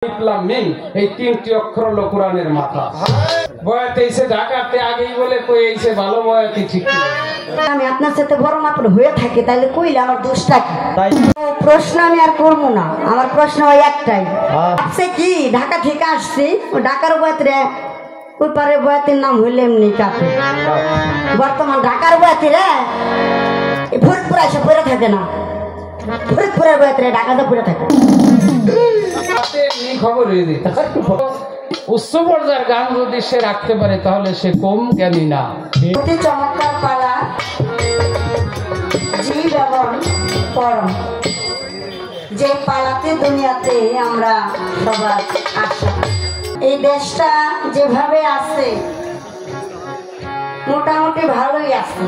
এই তিনটি অক্ষর হলো কোরআনের মাথা। বয়াতে এসে ঢাকাতে আগেই বলে কই এসে ভালো বয়াতে ঠিক। আমি আপনার সাথে বড় মাপের হয়ে থাকি তাহলে কইলে আমার দোষটা কি? প্রশ্ন আমি আর করবো না, আমার প্রশ্ন ওই একটাই, সে কি ঢাকা থেকে আসছি, ঢাকার বয়াতে ওই পারে বয়াতের নাম হইলে এমনি কাপে। বর্তমান ঢাকার বয়াতে রে ফরিদপুর এসে পড়ে থাকে না, ফরিদপুরের বয়াতে ঢাকাতে পড়ে থাকে। খবর হয়ে দিই উচ্চ পর্যায়ের গান যদি সে রাখতে পারে তাহলে সে কম জ্ঞানী না। অতি চমৎকার পালা জীব এবং পরম, যে পালাতে দুনিয়াতে আমরা সবার আশা। এই দেশটা যেভাবে আছে মোটামুটি ভালোই আছে,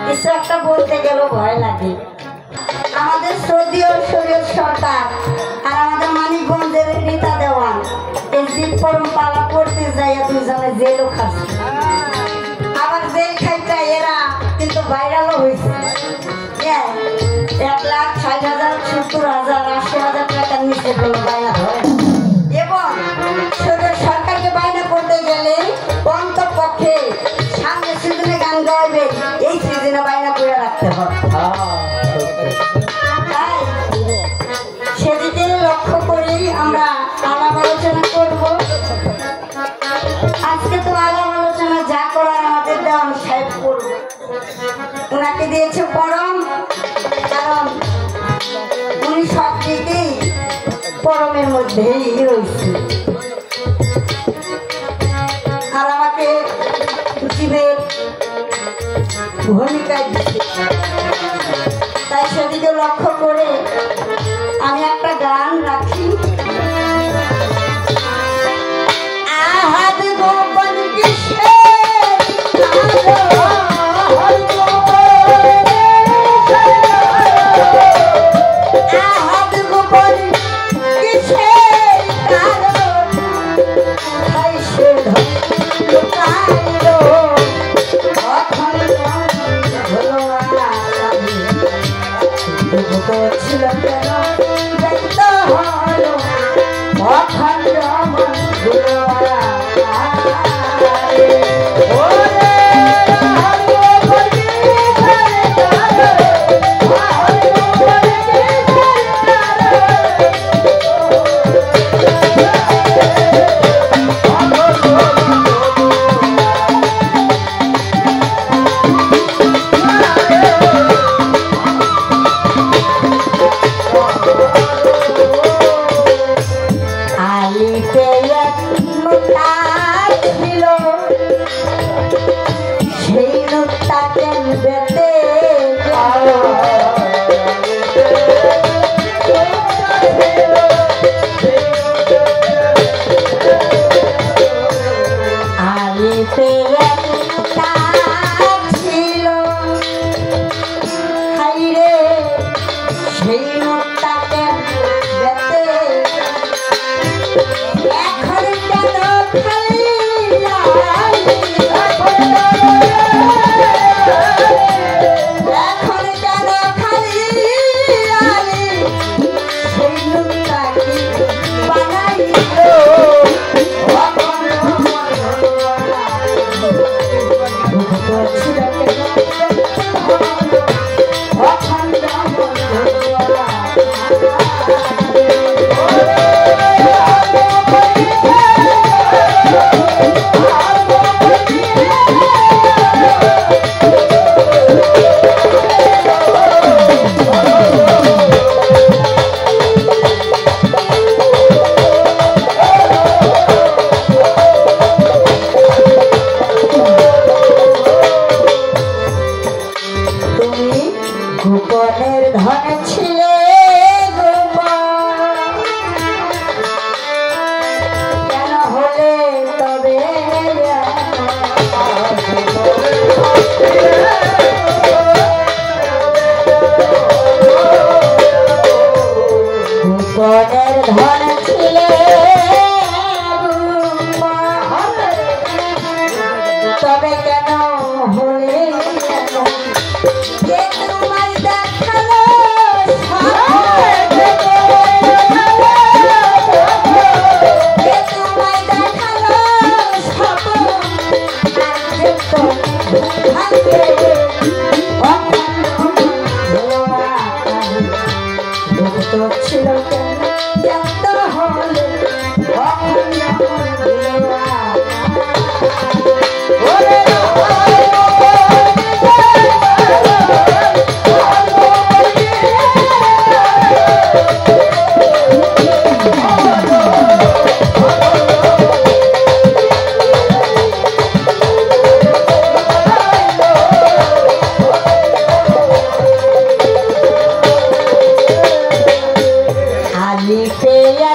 কিছু একটা বলতে গেলেও ভয় লাগে। আমাদের সৌদিও শরীয়ত সরকার আর আমাদের মানিকগঞ্জের নেতা দেওয়ান এই জীব পরম পালা করতে যাই দুজনে জেলও খাচ্ছে, আবার জেল খাইটা এরা কিন্তু ভাইরালও হয়েছে। 1,60,000 70,000 80,000 টাকার নিচে কোনো বায়না ধরে, এবং সরকারকে বায়না করতে গেলে অন্তপক্ষে সামনে সিজনে গান গাইবে, এই সিজনে বায়না করে রাখতে হবে। সেদিকে লক্ষ্য করি আমরা আলাপ আলোচনা করব। আজকে তো আলাপ আলোচনা যা করার আমাদের দেওয়ান সাহেব করবে, ওনাকে দিয়েছে পরম, কারণ উনি সব দিকেই পরমের মধ্যেই রয়েছে, আর আমাকে জীবের ভূমিকায় দিচ্ছে। তাই সেদিকে লক্ষ্য করে আমি একটা গান রাখি। আহাদ গোপন কিসে আহাদ গোপন কিসে ছিল কেন দেখতে হলো অখণ্ড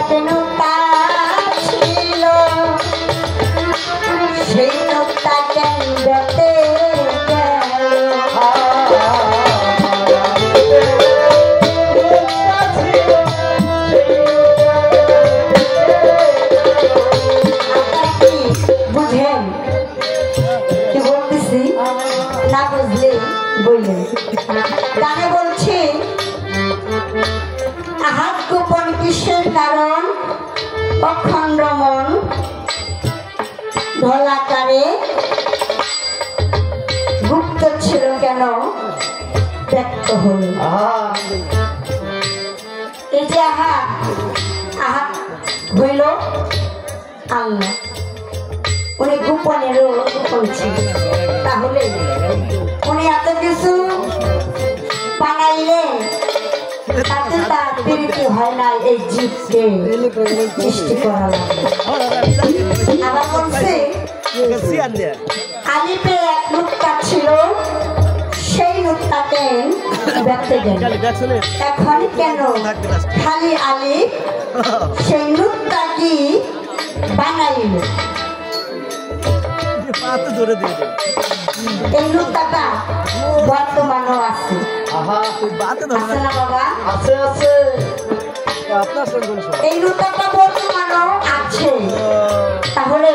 এক নুক্তা ছিল সেই নুক্তা কেন বেঁধে গেল বুঝেন কি বলতেছি না বুঝলে বললেন গানে বলছি আহাত গোপন কিসের কারণ অখণ্ড মন ঢলাকারে গুপ্ত ছিল কেন ব্যক্ত হল এই যে আহাত আহাত হইল আল্লাহ উনি গোপনেরও গোপন ছিল তাহলে উনি এত কিছু বানাইলেন তাতে তার প্রীতি হয় না এই জীবকে সৃষ্টি করা লাগে আবার বলছে আলিপে এক নুক্তা ছিল সেই নুক্তাকে ব্যক্তি গেল এখন কেন খালি আলিপ সেই নুক্তা কি বানাইল এই নুক্তাটা বর্তমানও আছে আছে না বাবা এই নুক্তাটা বর্তমানও আছে তাহলে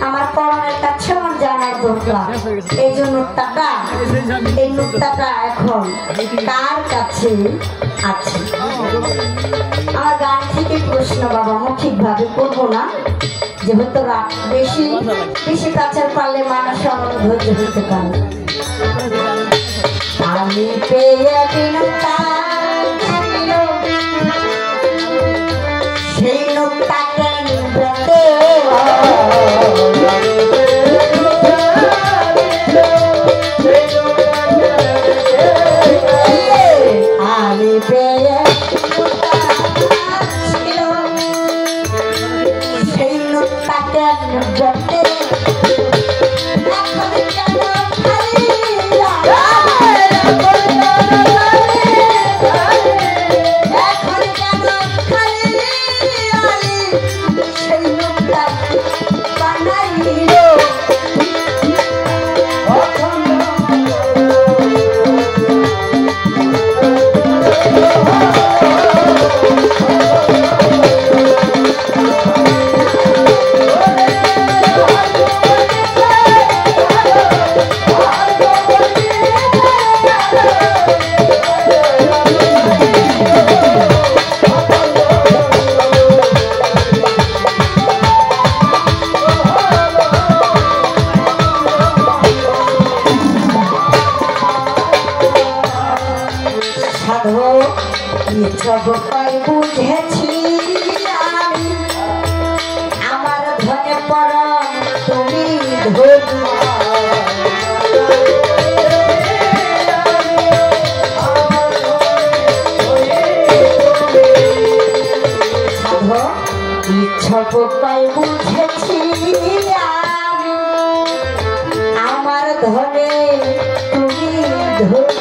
আমার পরমের কাছে আমার জানার দরকার এই যে নুক্তাটা এই নুক্তাটা এখন কার কাছে আছে আমার গান থেকে প্রশ্ন বাবা মৌখিক ভাবে করবো না যেহেতু রাত বেশি বেশি কাছের পারলে মানুষ আমার ধৈর্য হতে পারে আমি পেয়ে নুক্তা ছিল সেই নুক্তাকে বেঁধে আমি পেয়ে ছিল সেই নুক্তাকে বেঁধে সবটাই বুঝেছি আমি আমার ধনে পরম তুমি ধরু সবটাই বুঝেছি আমি আমার ধনে তুমি ধরু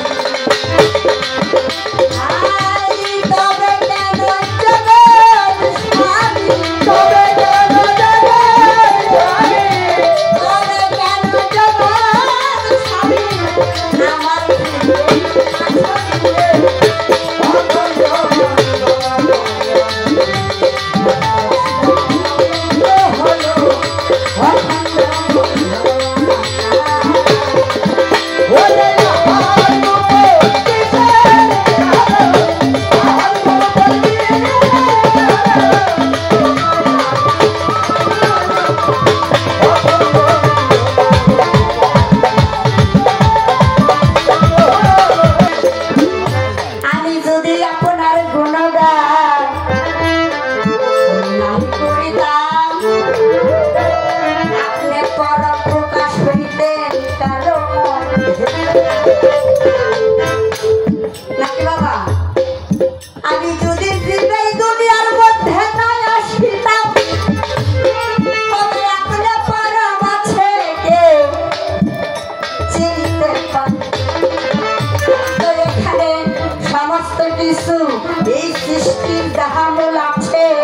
এই সৃষ্টির যাহা মূল আছে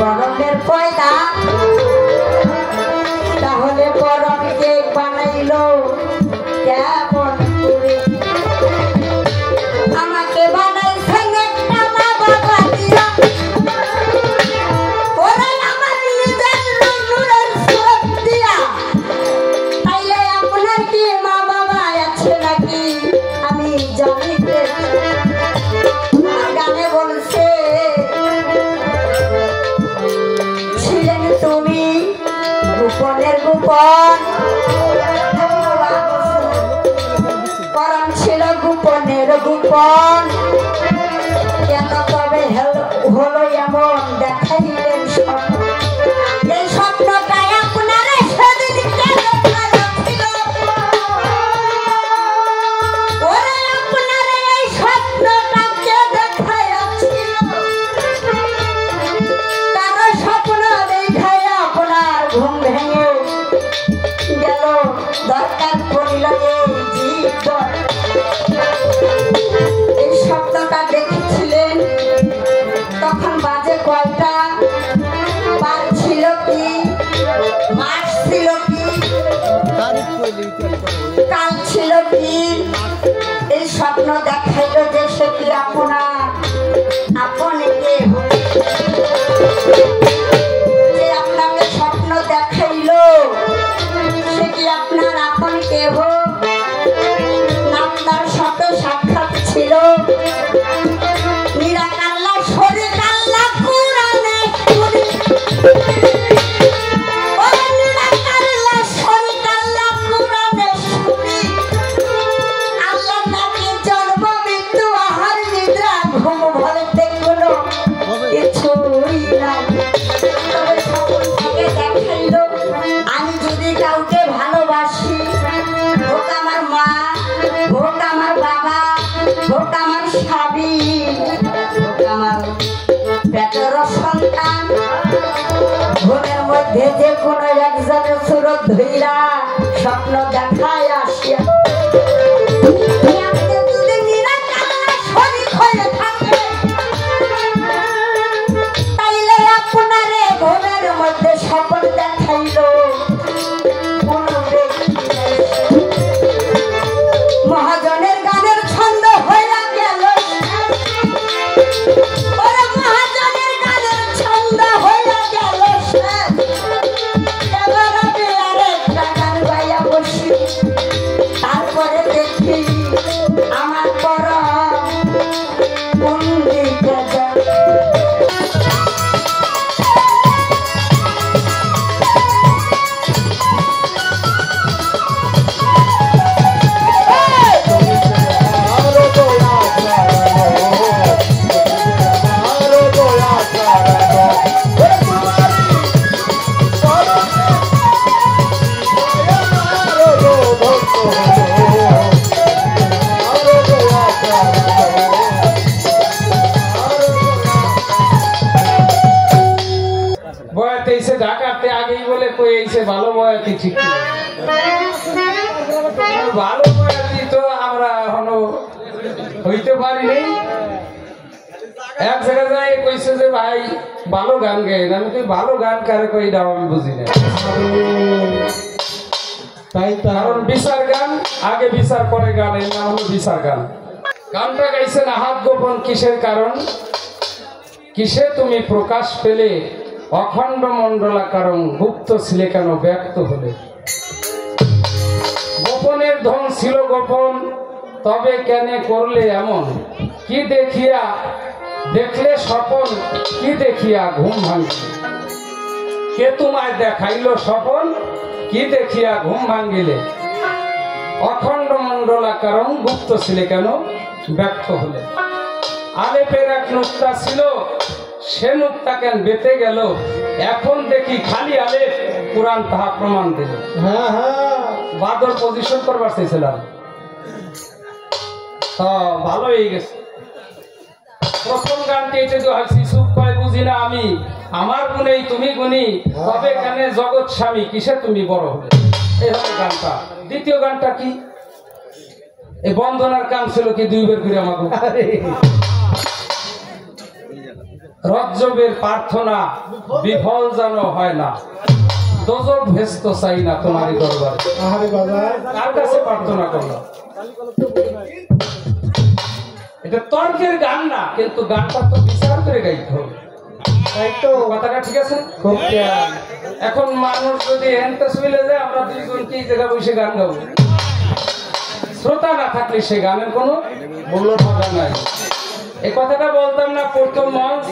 পরমের পয়দা, তাহলে পরমকে বানাইলো কেমন করে? আমাকে বানাইছেন একটা মা বাবা দিয়া, ওরে আমার নিজের নূরের সুরত দিয়া। তাইলে আপনার কি মা বাবা আছে নাকি আমি জানি রে। গানে বলছে ছিলেন তুমি গোপনের গোপন, পরম ছিল গোপনের গোপন। কেন তবে হলো এমন দেখাইলেন স্বপ্ন? এই স্বপ্নটাই আপনার সেদিন কেন ছিল? ওরে আপনার এই স্বপ্নটাকে দেখাইছিল, কারো স্বপ্ন দেখাই আপনার ঘুম ভেঙে গেল। দরকার পড়ল এই জীবন। এই স্বপ্নটা দেখেছিলেন তখন বাজে কয়টা? বার ছিল কি, মাস ছিল কি, কাল ছিল কি? এই স্বপ্ন দেখাইলো যে সে কি আপনার আপনি কে? যে আপনাকে স্বপ্ন দেখাইলো সে কি আপনার আপন কেহ? নামদার সাথে সাক্ষাৎ ছিল, নিরাকাল্লা শরীর আল্লাহ কুরআনে শুনি। ও নিরাকাল্লা শরীর আল্লাহ কুরআনে শুনি। আল্লাহ নাকি জন্ম মৃত্যু আহার নিদ্রা ঘুম বলতে কোনো কিছুই নাই। তবে স্বপ্ন থেকে দেখাইলো আমি যদি কাউকে ভালোবাসি, হোক আমার মা, হোক আমার বাবা, হোক আমার স্বামী, হোক আমার পেটের সন্তান, ঘুমের মধ্যে যে কোনো একজনের সুরত ধইরা স্বপ্ন দেখায় আসিয়া যদি নিরাকাল্লা শরীর হয়ে থাকে, তাইলে আপনারে ঘুমের মধ্যে স্বপ্ন দেখাইলো মহাজনের গানের ছন্দ হইয়া গেল। ওরে মহাজনের গানের ছন্দ হইয়া গেল। এবার আমি আরেকটা গান গাইয়া বসি। তারপরে দেখি আমার পরম কোন দিকে যায়। বয়াতে এসে ঢাকাতে আগেই বলে কই এসে ভালো বয়াতি ঠিক না। ভালো বয়াতি তো আমরা এখনো হইতে পারি নাই। এক জায়গায় যাই কইছে যে ভাই ভালো গান গাইন। আমি কই ভালো গান কারে কই দাও আমি বুঝি না। তাই কারণ বিচার গান আগে বিচার পরে গান, এর নাম হলো বিচার গান। গানটা গাইছেন আহাত গোপন কিসের কারণ? কিসে তুমি প্রকাশ পেলে অখণ্ড মণ্ডলাকারং, গুপ্ত ছিলে কেন ব্যক্ত হলে? গোপনের ধন ছিল গোপন, তবে কেন করলে এমন? কি দেখিয়া দেখলে স্বপন, কি দেখিয়া ঘুম ভাঙিলে? কে তোমায় দেখাইল স্বপন, কি দেখিয়া ঘুম ভাঙিলে? অখণ্ড মণ্ডলাকারং, গুপ্ত ছিলে কেন ব্যক্ত হলে? আলেপের এক নুক্তা ছিল, সে নুক্তা কেন বেঁধে গেল? এখন দেখি খালি আলেপ, কোরআন তাহা প্রমাণ দিল। বাদর পজিশন করবার চেয়েছিলাম, ভালো হয়ে গেছে। প্রথম গানটি এটা যে শিশু কয় বুঝি না আমি, আমার গুণেই তুমি গুণী, তবে কেন জগৎ স্বামী, কিসে তুমি বড় হলে? এই হলো গানটা। দ্বিতীয় গানটা কি? এই বন্দনার গান ছিল কি দুইবার করে আমাকে রজ্জবের প্রার্থনা বিফল যেন হয় না, দোজক ভেস্ত চাই না তোমারই দরবারে। কার কাছে প্রার্থনা করলো? এটা তর্কের গান না, কিন্তু গানটা তো বিচার করে গাইতে হবে, তাই তো? কথাটা ঠিক আছে? এখন মানুষ যদি এনতে শুইলে যায়, আমরা দুইজন কি জায়গা বসে গান গাবো? শ্রোতা না থাকলে সে গানের কোনো মূল্য থাকা নাই। এই কথাটা বলতাম না প্রথম মঞ্চ,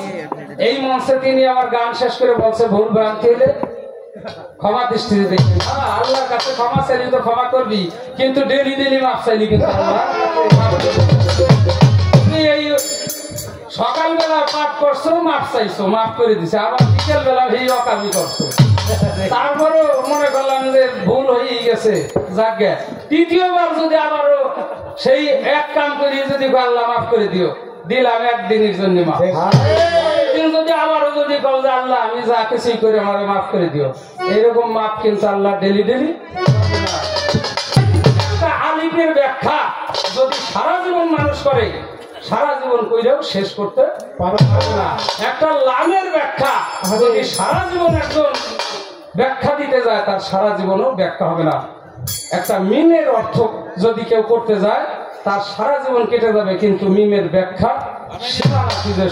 এই মঞ্চে তিনি আমার গান শেষ করে বলছে ভুল ভ্রান্তি হলে ক্ষমা দৃষ্টিতে দেখবেন। আল্লাহর কাছে ক্ষমা চাইলি তো ক্ষমা করবি, কিন্তু ডেলি ডেলি মাপ চাইলি কিন্তু আল্লাহ। এই সকালবেলা পাঠ করছো, মাপ চাইছো, মাফ করে দিছে, আবার বিকেল বেলা এই অকামি করছো, তারপরেও মনে করলাম যে ভুল হয়ে গেছে, যাক গে। তৃতীয়বার যদি আবারও সেই এক কাম করিয়ে যদি আল্লাহ মাফ করে দিও, দিলাম একদিনের জন্য মাফ। যদি আবারও যদি বল যে আল্লাহ আমি যা কিছুই করে আমার মাফ করে দিও, এইরকম মাফ কিন্তু আল্লাহ ডেলি ডেলি। একটা আলিমের ব্যাখ্যা যদি সারা জীবন মানুষ করে, সারা জীবন কইরেও শেষ করতে পারবে না। একটা লামের ব্যাখ্যা যদি সারা জীবন একজন ব্যাখ্যা দিতে যায়, তার সারা জীবনও ব্যাখ্যা হবে না। একটা মিমের অর্থ যদি কেউ করতে যায়, তার সারা জীবন কেটে যাবে, কিন্তু মিমের ব্যাখ্যা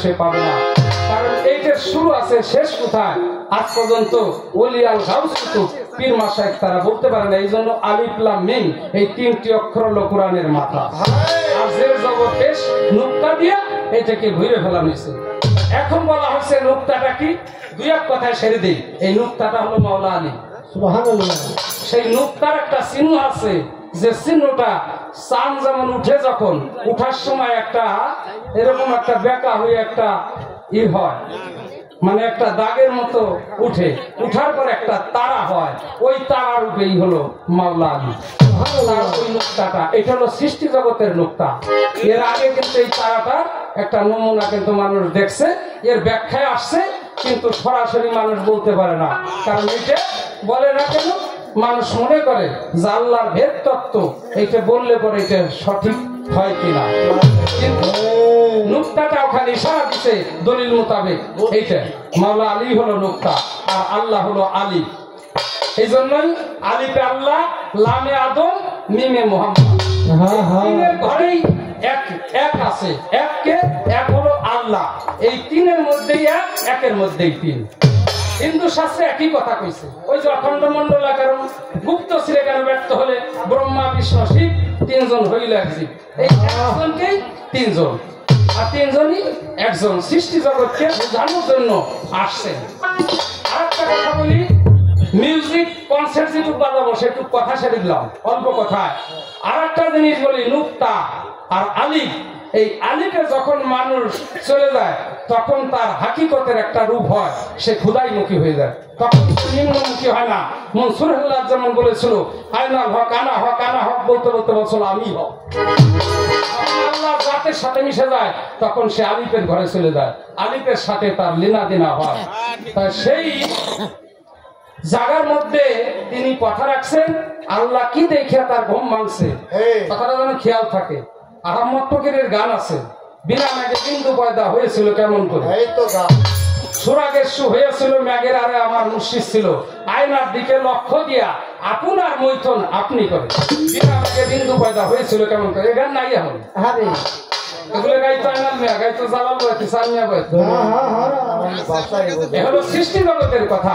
সে পাবে না। কারণ এইটার শুরু আছে, শেষ কোথায় আজ পর্যন্ত ওলি আল গাউস কুতুব পীর মাশায়েখ তারা বলতে পারে না। এই জন্য আলিফ লাম মিম এই তিনটি অক্ষর হলো কোরআনের মাথা। আর যে জবরদস্ত নুক্তা দিয়া এটাকে ঘুরে ফেলা হয়েছে। এখন বলা হচ্ছে নুক্তাটা কি, দুই এক কথায় সেরে দেই। এই নুক্তাটা হলো মাওলা আলী। সুবহানাল্লাহ। সেই নুক্তার একটা চিহ্ন আছে, যে চিহ্নটা চাঁদ যেমন উঠে, যখন উঠার সময় একটা এরকম একটা বেঁকা হয়ে একটা হয়, মানে একটা দাগের মতো উঠে, উঠার পর একটা তারা হয়, ওই তারার উপরেই হলো মাওলা আলী। ওই নুক্তাটা, এটা হলো সৃষ্টি জগতের নুক্তা। এর আগে কিন্তু এই তারাটা একটা নমুনা কিন্তু মানুষ দেখছে, এর ব্যাখ্যায় আসছে, কিন্তু সরাসরি মানুষ বলতে পারে না। কারণ এটা বলে না কেন, মানুষ মনে করে যে আল্লাহর ভেদ তত্ত্ব, এইটা বললে পরে এটা সঠিক হয় কিনা। কিন্তু নুক্তাটা ওখানে ইশারা দিছে দলিল মোতাবেক, এইটা মাওলা আলী হলো নুক্তা, আর আল্লাহ হলো আলী। এই জন্যই আলিফে আল্লাহ, লামে আদম, মিমে মুহাম্মদ। তিনের ঘরেই এক আছে, এক হলো আল্লাহ। এই তিনের মধ্যেই এক, একের মধ্যেই তিন। হিন্দু শাস্ত্রে একই কথা কইছে। ওই যে অখণ্ড মন্ডলাকার গুপ্ত ছিলেন কেন ব্যক্ত হলে ব্রহ্মা বিষ্ণু শিব তিনজন হইল এক জীব। এই একজনকেই তিনজন, আর তিনজনই একজন সৃষ্টি জগৎকে বোঝানোর জন্য আসছেন। আর একটা কথা বলি, মিউজিক কনসার্ট যেটুকু বাজাবো সেটুকু কথা সেরে দিলাম অল্প কথায়। আর একটা জিনিস বলি, নুক্তা আর আলিফ, এই আলিফে যখন মানুষ চলে যায়, তখন তার হাকিকতের একটা রূপ হয়, সে খুদাইমুখী হয়ে যায়, তখন নিম্নমুখী হয় না। মনসুর আল্লাহ যেমন বলেছিল, আয়নাল হক আনা হক, আনা হক বলতে বলতে বলছিল আমি হক। আল্লাহ জাতের সাথে মিশে যায়, তখন সে আলিফের ঘরে চলে যায়, আলিফের সাথে তার লীনা দিনা হয়। তাই সেই জায়গার মধ্যে তিনি কথা রাখছেন, আল্লাহ কি দেখে তার ঘুম ভাঙছে, কথাটা যেন খেয়াল থাকে। আহমদ ফকিরের গান আছে, বিনা মেঘে বিন্দু পয়দা হয়েছিল কেমন করে, সুরাগের সু হয়েছিল মেঘের আরে আমার মুর্শিদ ছিল, আয়নার দিকে লক্ষ্য দিয়া আপনার মৈথন আপনি করে, বিনা মেঘে বিন্দু পয়দা হয়েছিল কেমন করে। এই গান নাই এখন, এগুলো গাইতো আয়নার মেয়া, গাইতো জালাল বয়তে, সামিয়া বয়তে। এ হলো সৃষ্টি জগতের কথা।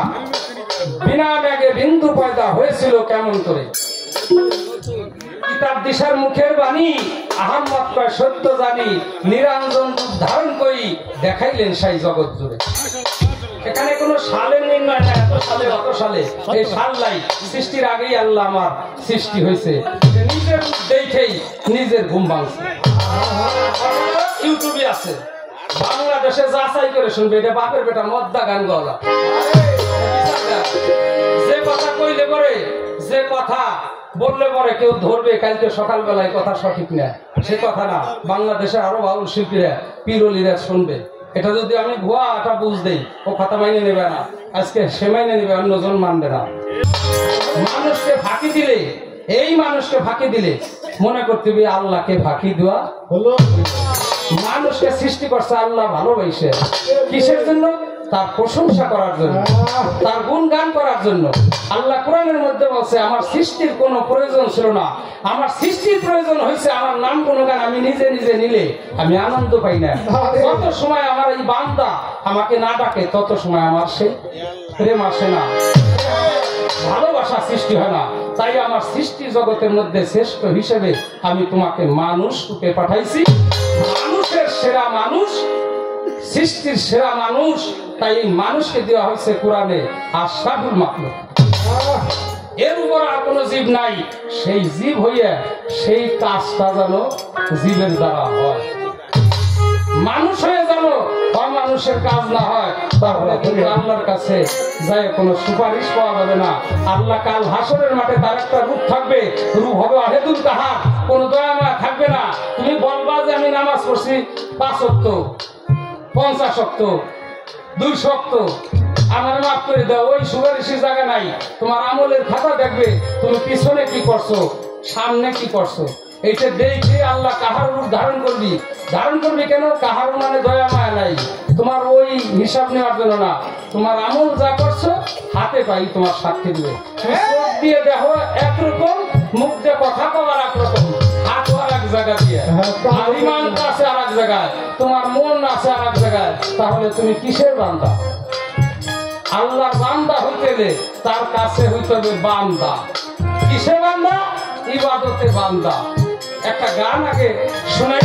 বিনা মেঘে বিন্দু পয়দা হয়েছিল কেমন করে, কিতাব দিশার মুখের বাণী, আহম্মদ কয় সত্য জানি, নিরঞ্জন রূপ ধারণ করি দেখাইলেন সেই জগৎ জুড়ে। এখানে কোনো সালের নির্ণয় না, এত সালে অত সালে, এই সাল নাই, সৃষ্টির আগেই আল্লাহ আমার সৃষ্টি হয়েছে। নিজের দেখেই নিজের ঘুম ভাঙছে। ইউটিউবে আছে, বাংলাদেশে যাচাই করে শুনবে, এটা বাপের বেটা মদ্দা গান গলা। যে কথা কইলে পরে, যে কথা বললে পরে কেউ ধরবে কালকে সকালবেলায় কথা সঠিক না, সে কথা না। বাংলাদেশে আরো বাউল শিল্পীরা পিরলিরা শুনবে, এটা যদি আমি ভুয়া এটা বুঝ দেই, ও কথা মাইনে নেবে না, আজকে সে মাইনে নেবে, অন্যজন মানবে না। মানুষকে ফাঁকি দিলে, এই মানুষকে ফাঁকি দিলে মনে করতে হবে আল্লাহকে ফাঁকি দেওয়া হলো। মানুষকে সৃষ্টি করছে আল্লাহ ভালোবাসে কিসের জন্য? তার প্রশংসা করার জন্য, তার গুণগান করার জন্য। আল্লাহ কোরআনের মধ্যে বলছে আমার সৃষ্টির কোনো প্রয়োজন ছিল না, আমার সৃষ্টির প্রয়োজন হয়েছে আমার নাম গুণগান আমি নিজে নিজে নিলে আমি আনন্দ পাই না। যত সময় আমার এই বান্দা আমাকে না ডাকে তত সময় আমার সেই প্রেম আসে না, ভালোবাসা সৃষ্টি হয় না। তাই আমার সৃষ্টি জগতের মধ্যে শ্রেষ্ঠ হিসেবে আমি তোমাকে মানুষ রূপে পাঠাইছি, মানুষের সেরা মানুষ, সৃষ্টির সেরা মানুষ। তাই এই মানুষকে দেওয়া হয়েছে কোরআনে আশরাফুল মাখলুক। এর উপর আর কোন জীব নাই, সেই জীব হইয়া সেই কাজটা যেন জীবের দ্বারা হয়। মানুষ হয়ে যেন অমানুষের কাজ না হয়, তাহলে তুমি আল্লাহর কাছে যাই কোনো সুপারিশ পাওয়া যাবে না। আল্লাহ কাল হাসরের মাঠে তার একটা রূপ থাকবে, রূপ হবে অহেতুক তাহার, কোন দয়া মায়া থাকবে না। তুমি বলবা যে আমি নামাজ পড়ছি 5 ওয়াক্ত, 50 ওয়াক্ত, 200 ওয়াক্ত, আমার মাফ করে দাও, ওই সুপারিশের জায়গা নাই। তোমার আমলের খাতা দেখবে, তুমি পিছনে কি করছো, সামনে কি করছো, এইটা দেখে আল্লাহ কাহার রূপ ধারণ করবি। ধারণ করবি কেন? কাহার মানে দয়া মায়া নাই, তোমার ওই হিসাব নেওয়ার জন্য না। তোমার আমল যা করছো হাতে পাই তোমার সাক্ষী দিবে। চোখ দিয়ে দেখো একরকম, মুখ দিয়ে কথা কওয়ার একরকম, হাত আর এক জায়গা দিয়ে, আর ইমান আছে আর এক জায়গায়, তোমার মন আছে আর এক জায়গায়। তাহলে তুমি কিসের বান্দা? আল্লাহর বান্দা হইতে গেলে তার কাছে হইতে হবে বান্দা। কিসের বান্দা? ইবাদতে বান্দা। একটা গান আগে শোনাই।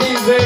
নিজে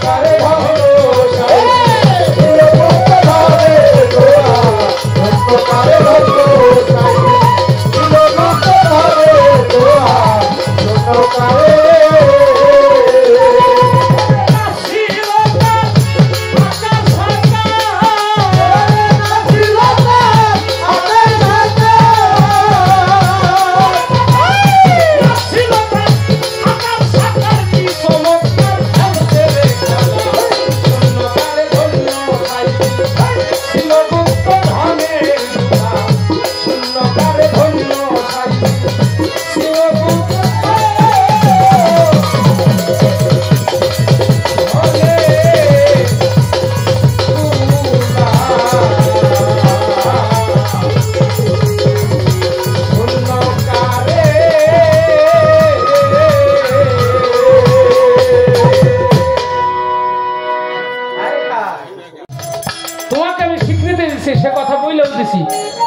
কারে ধন্য ছিল গুপ্ত ধনে দোয়া ধন্য কারে ধন্য ছিল গুপ্ত ধনে দোয়া ধন্য কারে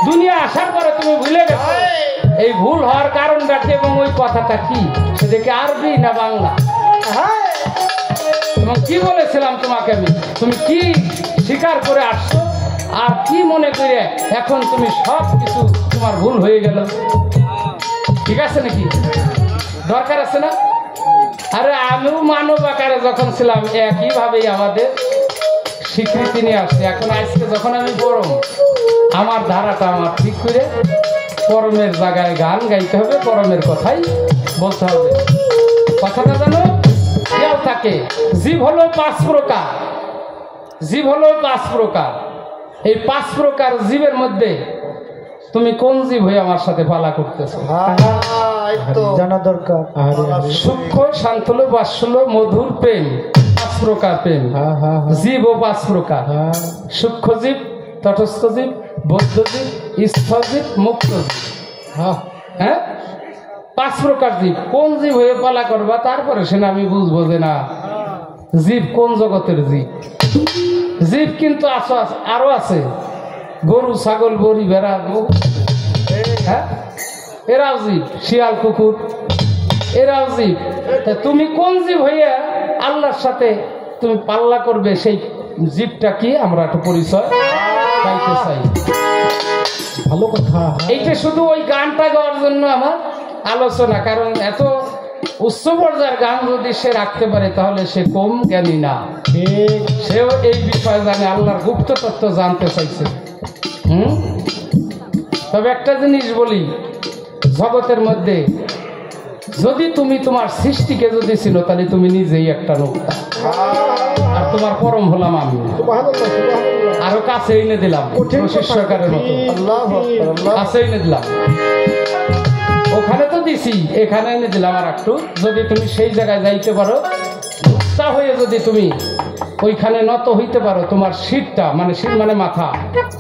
দুনিয়া আসার পরে তুমি ভুলে গেছো এই ভুল হওয়ার কারণটা কি এবং ওই কথাটা কি সেটাকে আরবি না বাংলা এবং কি বলেছিলাম তোমাকে আমি তুমি কি স্বীকার করে আসছো আর কি মনে করে এখন তুমি সব কিছু তোমার ভুল হয়ে গেল ঠিক আছে নাকি দরকার আছে না আরে আমিও মানব আকারে যখন ছিলাম একইভাবেই আমাদের স্বীকৃতি নিয়ে আসছে এখন আজকে যখন আমি পড়ম আমার ধারাটা আমার ঠিক করে পরমের জায়গায় গান গাইতে হবে পরমের কথাই বলতে হবে কথাটা জানো কেউ থাকে জীব হলো 5 প্রকার জীব হলো 5 প্রকার এই 5 প্রকার জীবের মধ্যে তুমি কোন জীব হয়ে আমার সাথে পালা করতেছো জানা দরকার সূক্ষ্ম শান্তল বাৎসল্য মধুর প্রেম 5 প্রকার প্রেম জীব ও 5 প্রকার সূক্ষ্ম জীব তটস্থ জীব বৌদ্ধ জীব স্থল জীব মুক্ত জীব হ্যাঁ 5 প্রকার জীব কোন জীব হয়ে পালা করবা তারপরে সে আমি বুঝবো যে না জীব কোন জগতের জীব জীব কিন্তু আরো আছে গরু ছাগল বড়ি ভেড়া হ্যাঁ এরাও জীব শিয়াল কুকুর এরাও জীব তুমি কোন জীব হইয়া আল্লাহর সাথে তুমি পাল্লা করবে সেই জীবটা কি আমরা একটু পরিচয় পাইতে চাই ভালো কথা এইটা শুধু ওই গানটা গাওয়ার জন্য আমার আলোচনা কারণ এত উচ্চ পর্যায়ের গান যদি সে রাখতে পারে তাহলে সে কম জ্ঞানী না সেও এই বিষয়ে জানে আল্লাহর গুপ্ত তত্ত্ব জানতে চাইছে তবে একটা জিনিস বলি জগতের মধ্যে যদি তুমি তোমার সৃষ্টিকে যদি ছিল তাহলে তুমি নিজেই একটা নৌকা আর তোমার পরম হলাম আমি আরো কাছে এনে দিলাম শিষ্যকারের মতো কাছে এনে দিলাম ওখানে তো দিছি এখানে এনে দিলাম আর একটু যদি তুমি সেই জায়গায় যাইতে পারো তা হয়ে যদি তুমি ওইখানে নত হইতে পারো তোমার শিরটা মানে শির মানে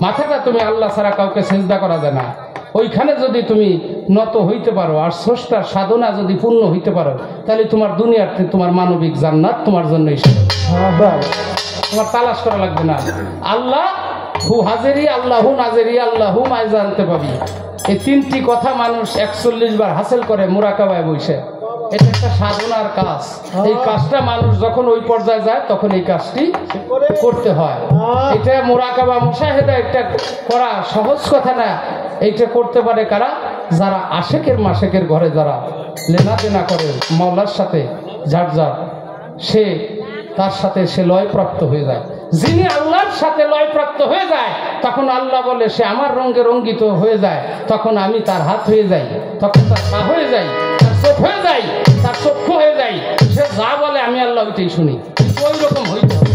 মাথাটা তুমি আল্লাহ ছাড়া কাউকে সিজদা করা যায় না ওইখানে যদি তুমি নত হইতে পারো আর স্রষ্টার সাধনা যদি পূর্ণ হইতে পারো তাহলে তোমার দুনিয়াতে তোমার মানবিক জান্নাত তোমার জন্য তোমার তালাশ করা লাগবে না আল্লাহ হু হাজেরি আল্লাহ হু নাজেরি আল্লাহ হু মায় জানতে পাবি এই 3টি কথা মানুষ 41 বার হাসিল করে মুরাকাবায় বসে এটা একটা সাধনার কাজ এই কাজটা মানুষ যখন ওই পর্যায়ে যায় তখন এই কাজটি করতে হয় এটা মুরাকাবা মুশাহেদা একটা করা সহজ কথা না এইটা করতে পারে কারা যারা আশেকের মাশেকের ঘরে যারা লেনাদেনা করে মাওলার সাথে যার সে তার সাথে সে লয়প্রাপ্ত হয়ে যায় যিনি আল্লাহর সাথে লয়প্রাপ্ত হয়ে যায় তখন আল্লাহ বলে সে আমার রঙে রঙ্গিত হয়ে যায় তখন আমি তার হাত হয়ে যাই তখন তার পা হয়ে যাই তার চোখ হয়ে যাই তার চক্ষু হয়ে যাই সে যা বলে আমি আল্লাহ ওইটাই শুনি ওই রকম হইতে হবে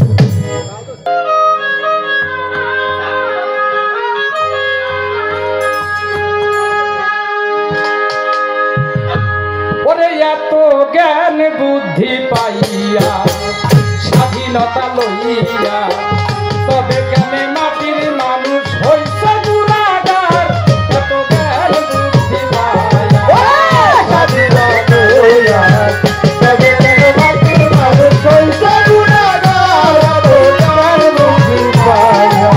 ওরে এত জ্ঞান বুদ্ধি পাইয়া স্বাধীনতা লইয়া তবে কেন মাটির মানুষ হইছে গুনাহগার এত জ্ঞান বুদ্ধি পাইয়া স্বাধীনতা লইয়া তবে কেন মাটির মানুষ হইছে গুনাহগার এত জ্ঞান বুদ্ধি পাইয়া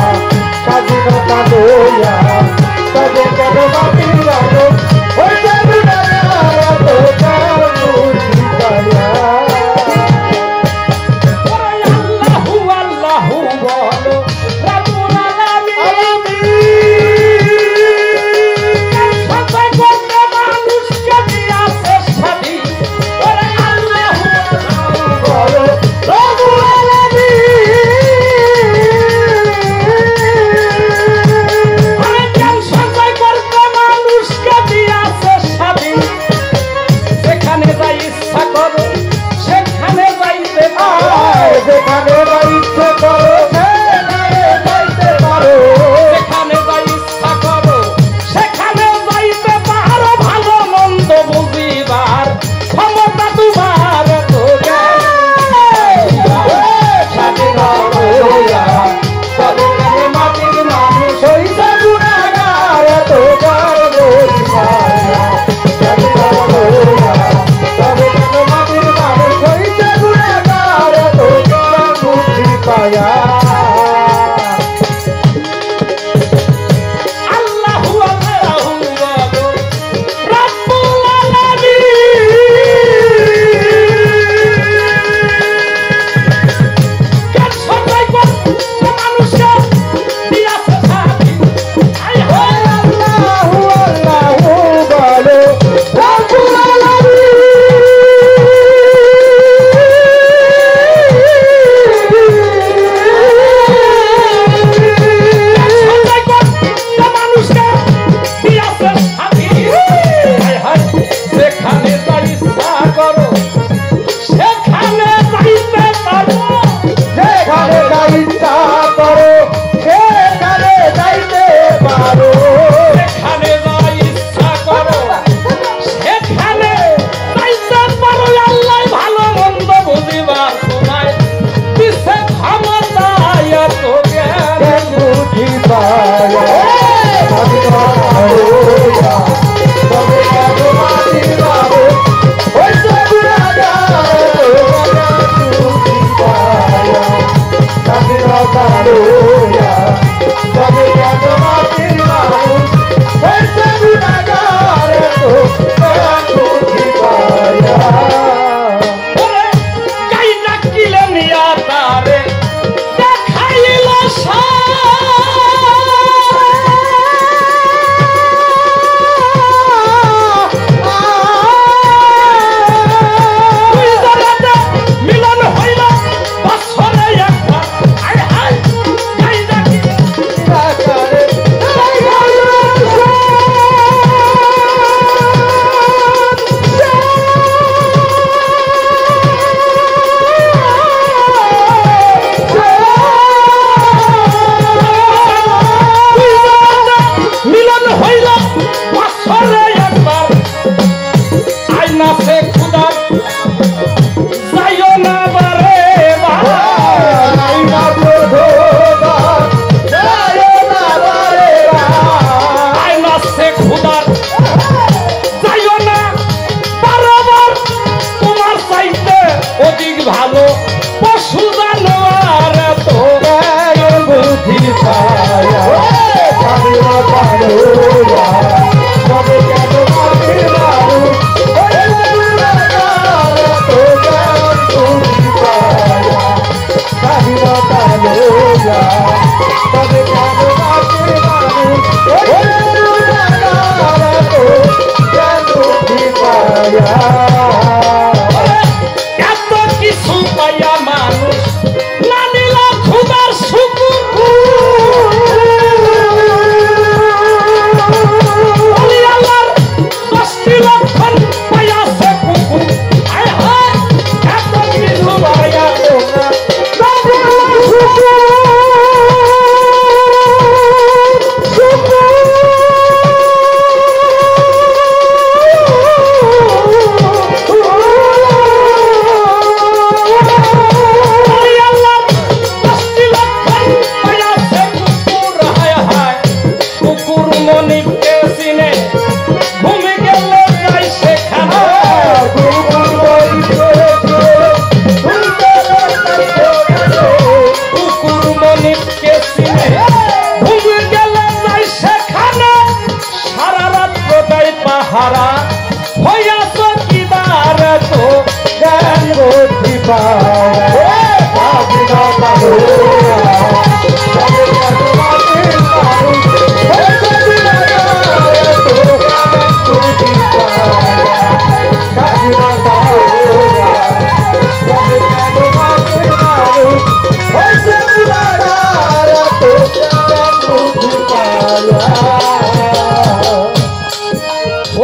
স্বাধীনতা লইয়া তবে কেন মাটির মানুষ হইছে গুনাহগার এত জ্ঞান বুদ্ধি পাইয়া এত কিছু পাইয়া মানুষ না নিল খুদার শুকুর আল্লাহর 10টি লক্ষণ পাইয়াছে কুকুর হায় হায় এত কিছু পাইয়া হারা হইয়া চকিদার তো জ্ঞান বুদ্ধি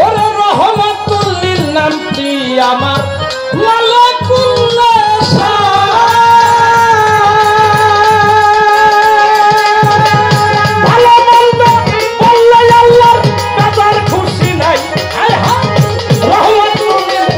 ওরে রহমতুল্লিল নামটি আমার মালাকুল্লাহ ভালো বলবে বললে আল্লাহর কাদার খুশি নাই হায় হায় রহমতুল্লিল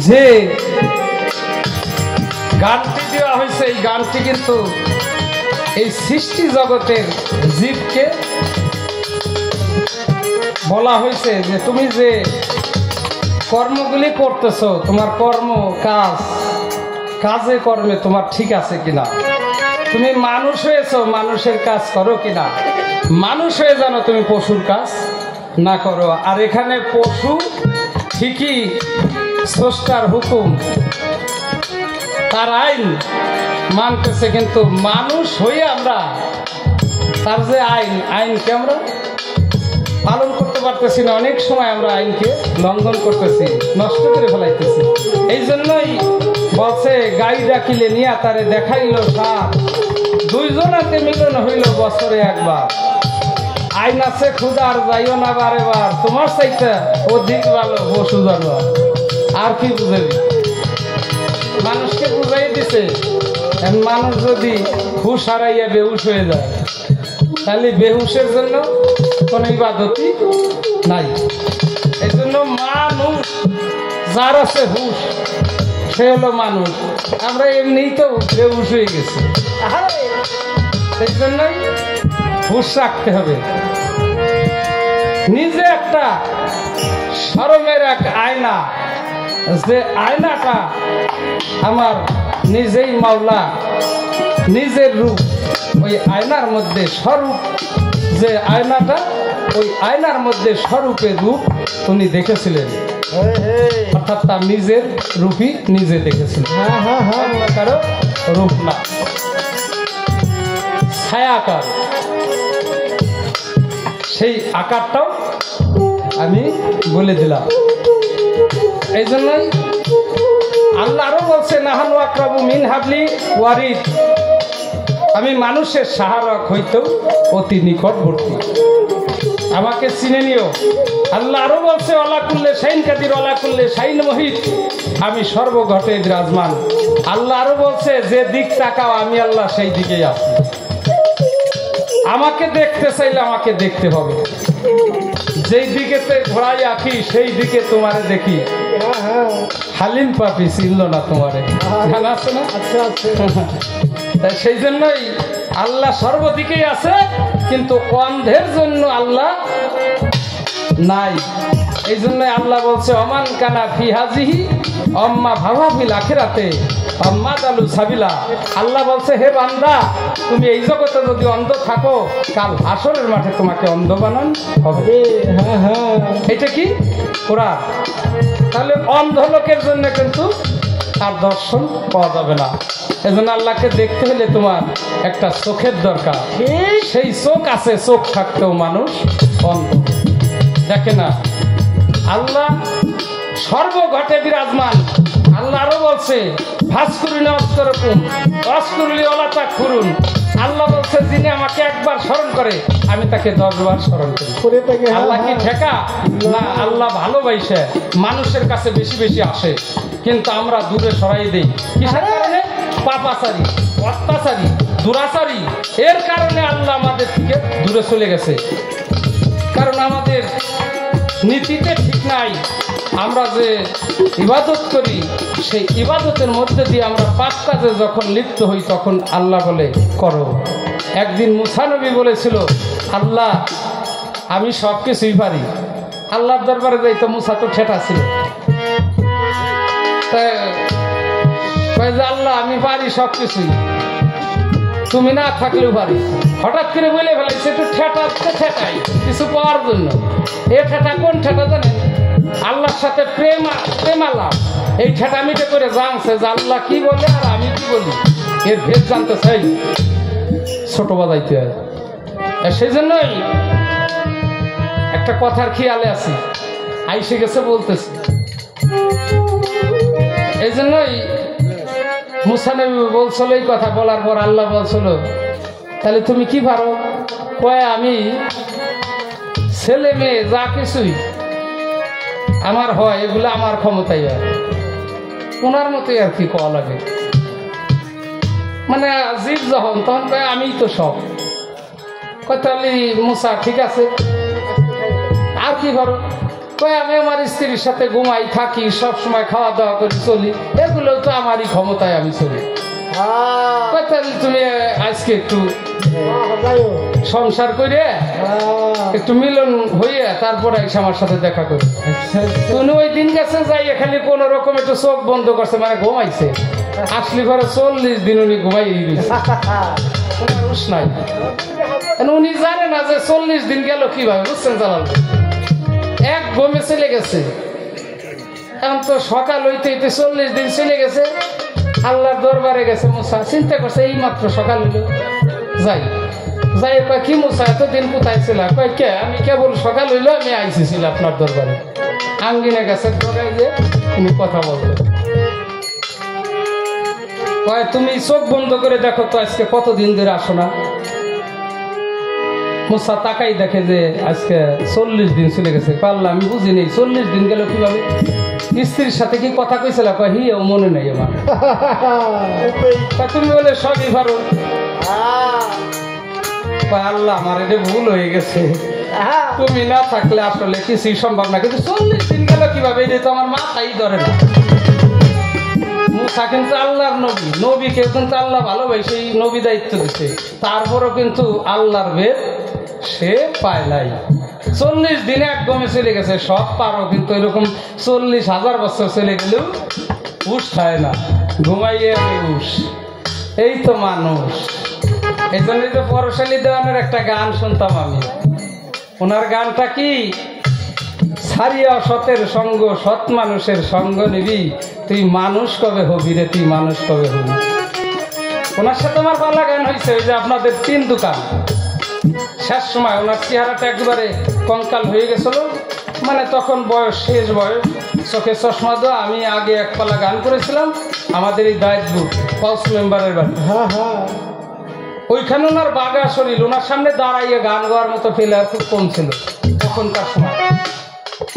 যে গানটি দেওয়া হয়েছে এই গানটি কিন্তু এই সৃষ্টি জগতের জীবকে বলা হয়েছে যে তুমি যে কর্মগুলি করতেছো তোমার কর্ম কাজে কর্মে তোমার ঠিক আছে কিনা, তুমি মানুষ হয়েছো মানুষের কাজ করো কিনা, মানুষ হয়ে জানো তুমি পশুর কাজ না করো। আর এখানে পশু ঠিকই স্রষ্টার হুকুম তার আইন মানতেছে, কিন্তু মানুষ হয়ে আমরা তার যে আইনকে আমরা পালন করতে পারতেছি না। অনেক সময় আমরা আইনকে লঙ্ঘন করতেছি, নষ্ট করে ফেলাইতেছি। এই জন্যই বলছে গাই ডাকিলে নিয়া তারে দেখাইল সাপ, দুইজনাতে মিলন হইল বছরে একবার। আইন আছে খুদার যাইও না বারে বার, তোমার চাইতে অধিক ভালো পশু জানোয়ার। আর কি বুঝাবি, মানুষকে বুঝাই দিছে। মানুষ যদি হুশ হারাইয়া বেহুশ হয়ে যায় তাহলে বেহুশের জন্য কোনো ইবাদতই নাই। এই জন্য মানুষ যার আছে হুশ সে হলো মানুষ, আমরা এমনিই তো বেহুশ হয়ে গেছি। সেই জন্যই হুশ রাখতে হবে। নিজে একটা শরমের এক আয়না, যে আয়নাটা আমার নিজেই মাওলা, নিজের রূপ। ওই আয়নার মধ্যে স্বরূপ, যে আয়নাটা ওই আয়নার মধ্যে স্বরূপের রূপ উনি দেখেছিলেন, অর্থাৎ তার নিজের রূপই নিজে দেখেছিলেন, কারো রূপ না, ছায়াকার। সেই আকারটাও আমি বলে দিলাম। এই জন্যই আল্লাহ আরো বলছে নাহানু আকরাবু মিন হাবলি ওয়ারিদ, আমি মানুষের সাহায্য হইতেও অতি নিকটবর্তী। আমাকে চিনে নিও। আল্লাহ আরো বলছে ওলা কুল্লে শাইন কাদির ওলা কুল্লে শাইন মহিত, আমি সর্বঘটে বিরাজমান। আল্লাহ আরো বলছে যে দিক তাকাও আমি আল্লাহ সেই দিকেই আছি। আমাকে দেখতে চাইলে আমাকে দেখতে হবে, যেই দিকেতে ঘোড়াই আঁকি সেই দিকে তোমারে দেখি। হালিম পাপি চিনল না তোমারে, জানা আছে না? তাই সেই জন্যই আল্লাহ সর্বদিকেই আছে, কিন্তু অন্ধের জন্য আল্লাহ নাই। এই জন্য আল্লাহ বলছে অমান কানা ফি হাজিহি অম্মা ভাবা ফিল আখিরাতে অম্মা দালু সাবিলা। আল্লাহ বলছে হে বান্দা, তুমি এই জগতে যদি অন্ধ থাকো, কাল হাসরের মাঠে তোমাকে অন্ধ বানান হবে। এটা কি কোরআন? তাহলে অন্ধ লোকের জন্য কিন্তু আর দর্শন পাওয়া যাবে না। এজন্য আল্লাহকে দেখতে হলে তোমার একটা চোখের দরকার। সেই চোখ আছে, চোখ থাকতেও মানুষ অন্ধ দেখে না। আল্লাহ সর্বঘটে বিরাজমান। আল্লাহ আরো বলছে ভাস্করুন অস্করকুম অস্করুলি ওলাতা করুন। আল্লাহ বলছে যিনি আমাকে একবার স্মরণ করে আমি তাকে 10 বার স্মরণ করি। আল্লাহ কি ঠেকা না? আল্লাহ ভালোবাসে মানুষের কাছে বেশি বেশি আসে, কিন্তু আমরা দূরে সরাই দেই। কিসের কারণে? পাপাচারী, অত্যাচারী, দুরাচারী। এর কারণে আল্লাহ আমাদের থেকে দূরে চলে গেছে, কারণ আমাদের নীতিতে ঠিক নাই। আমরা যে ইবাদত করি সেই ইবাদতের মধ্যে দিয়ে আমরা পাপ কাজে যখন লিপ্ত হই তখন আল্লাহ বলে করো। একদিন মুসা নবী বলেছিল আল্লাহ আমি সব কিছুই পারি। আল্লাহর দরবারে যাইতো, মুসা তো ঠেটা ছিল। আল্লাহ আমি পারি সব কিছুই, তুমি না থাকলেও পারি। হঠাৎ করে বলে ফেলাইছে একটু ঠেটাই কিছু পাওয়ার জন্য। এ ঠেটা কোন ঠেটা জানেন? আল্লাহর সাথে প্রেমালাপ। এই ঠেটামিটে করে জানছে যে আল্লাহ কি বলে আর আমি কি বলি, এর ভেদ জানতে চাই, ছোট বাজাইতে হয়। সেই জন্যই একটা কথার খেয়ালে আছি, আইসে গেছে বলতেছি। এই জন্যই মুসা নবী বলছিল এই কথা বলার পর আল্লাহ বলছিল তাহলে তুমি কি পারো? কয় আমি ছেলে মেয়ে যা কিছুই আমার হয় এগুলো আমার ক্ষমতাই হয়। ওনার মতোই আর কি কওয়া লাগে, মানে জীব যখন তখন কয় আমি তো সব। কয় তাহলে মুসা ঠিক আছে আর কি পারো? কয় আমি আমার স্ত্রীর সাথে ঘুমাই, থাকি, সব সময় খাওয়া দাওয়া করে চলি, এগুলো তো আমারই ক্ষমতায় আমি চলি। কয় তাহলে তুমি আজকে একটু সংসার করে একটু মিলন হইয়া তারপরে এসে আমার সাথে দেখা করি। তুমি ওই দিন গেছে যাই এখানে কোন রকম একটু চোখ বন্ধ করছে, মানে ঘুমাইছে। আসলে ঘরে 40 দিন উনি ঘুমাই নাই। উনি জানে না যে 40 দিন গেল কিভাবে, বুঝছেন জালাল? এক ঘুমে চলে গেছে। এখন তো সকাল হইতে হইতে 40 দিন চলে গেছে। আল্লাহর দরবারে গেছে মুসা, চিন্তা করছে এই মাত্র সকাল হইল, যাই কয় কি মুসা এতদিন কোথায় ছিল? কয় কে আমি কেবল সকাল হইলো আমি আইসিছিল আপনার দরবারে। আঙ্গিনে গেছে দরকার যে তুমি কথা বলতে। কয় তুমি চোখ বন্ধ করে দেখো তো আজকে কতদিন ধরে আসো না। মুসা তাকাই দেখে যে আজকে 40 দিন চলে গেছে। পারলাম আমি বুঝিনি 40 দিন গেল কিভাবে। স্ত্রীর সাথে কি কথা কইছিল? কয় হি ও মনে নাই আমার। তুমি বলে সবই পারো। আল্লাহ আমার এটা ভুল হয়ে গেছে, তুমি না থাকলে আসলে কিছুই সম্ভব না। কিন্তু 40 দিন গেল কিভাবে, এটা তো আমার মাথাই ধরে না। মুসা কিন্তু আল্লাহর নবী, নবীকে কিন্তু আল্লাহ ভালোবাসে নবী দায়িত্ব দিচ্ছে, তারপরও কিন্তু আল্লাহর ভেদ সে পায় নাই। 40 দিনে একদমে চলে গেছে। সব পারো, কিন্তু এরকম 40,000 বছর চলে গেলেও উঠ খায় না, ঘুমাইয়ে উঠ। এই তো মানুষ। এই জন্যই তো পরশালী দেওয়ানের একটা গান শুনতাম আমি। ওনার গানটা কি? ছাড়িয়া সতের সঙ্গ সৎ মানুষের সঙ্গ নিবি, তুই মানুষ কবে হবি রে, তুই মানুষ কবে হবি। ওনার সাথে আমার পালা গান হয়েছে ওই যে আপনাদের 3 দোকান। শেষ সময় ওনার চেহারাটা একবারে কঙ্কাল হয়ে গেছিল, মানে তখন বয়স, শেষ বয়স, চোখে চশমা দেওয়া। আমি আগে এক পালা গান করেছিলাম আমাদের এই দায়িত্বপুর পাউস মেম্বারের বাড়ি। ওইখানে ওনার বাগা শরীর, ওনার সামনে দাঁড়াইয়ে গান গাওয়ার মতো ফেলে খুব কম ছিল। এখনকার সময়।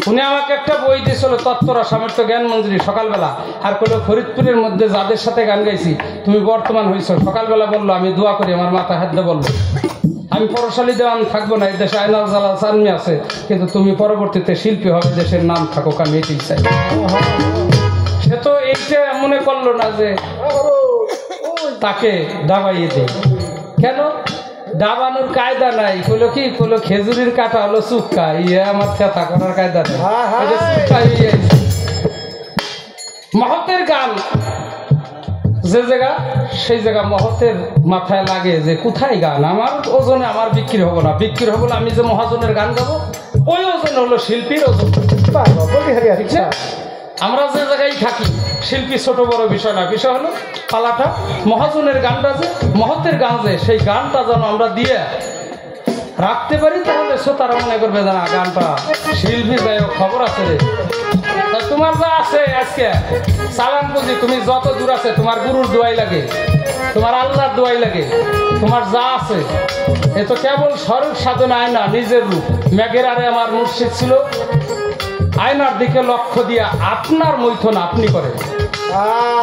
উনি আমাকে একটা বই দিয়েছিল, তত্ত্বরা সামর্থ্য জ্ঞান মঞ্জুরি, সকালবেলা। আর কইল ফরিদপুরের মধ্যে যাদের সাথে গান গাইছি তুমি বর্তমান হয়েছ। সকালবেলা বললো আমি দোয়া করি, আমার মাথায় হাত দিয়ে বললো আমি পরশালী দেওয়ান থাকবো না, এই দেশে আয়নাল জালাল সানমি আছে, কিন্তু তুমি পরবর্তীতে শিল্পী হবে, দেশের নাম থাকুক, আমি এটাই চাই। সে তো এইটা মনে করলো না যে তাকে দাবাইয়ে দেয়। কেন দাবানোর কায়দা নাই? কইলো কি, কইলো খেজুরির কাটা হলো চুক্কা, ইয়ে আমার চেতা করার কায়দা নেই। মহতের গান যে জায়গা, সেই জায়গা মহতের মাথায় লাগে যে কোথায় গান আমার ওজনে আমার বিক্রি হবো না, বিক্রি হবো না, আমি যে মহাজনের গান গাবো ওই ওজন হলো শিল্পীর ওজন। আমরা যে জায়গায় থাকি শিল্পী ছোট বড় বিষয় না, বিষয় হলো পালাটা মহাজনের গানটা, যে মহতের গান, যে সেই গানটা যেন আমরা দিয়ে রাখতে পারি, তাহলে শ্রোতারা মনে করবে যে না গানটা শিল্পী যাই হোক খবর আছে রে। তোমার যা আছে আজকে সালাম বুঝি, তুমি যত দূর আছে তোমার গুরুর দোয়াই লাগে, তোমার আল্লাহর দোয়াই লাগে, তোমার যা আছে এ তো কেবল স্বরূপ সাধনা আয়না, নিজের রূপ। মেঘের আরে আমার মুর্শিদ ছিল, আয়নার দিকে লক্ষ্য দিয়া আপনার মৈথন আপনি করেন।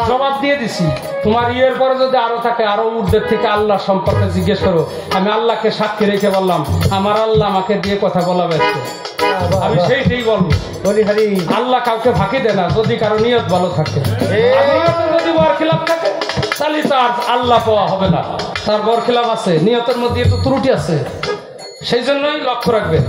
জবাব দিয়ে দিছি, তোমার ইয়ের পরে যদি আরো থাকে আরো ঊর্ধ্বের থেকে আল্লাহ সম্পর্কে জিজ্ঞেস করো। আমি আল্লাহকে সাক্ষী রেখে বললাম আমার আল্লাহ আমাকে দিয়ে কথা বলা ব্যস্ত, আমি সেইটাই বলবো। আল্লাহ কাউকে ফাঁকি দেয় না যদি কারো নিয়ত ভালো থাকে। যদি বরখিলাপ থাকে তাহলে তার আল্লাহ পাওয়া হবে না, তার বরখিলাপ আছে, নিয়তের মধ্যে একটু ত্রুটি আছে, সেই জন্যই লক্ষ্য রাখবেন।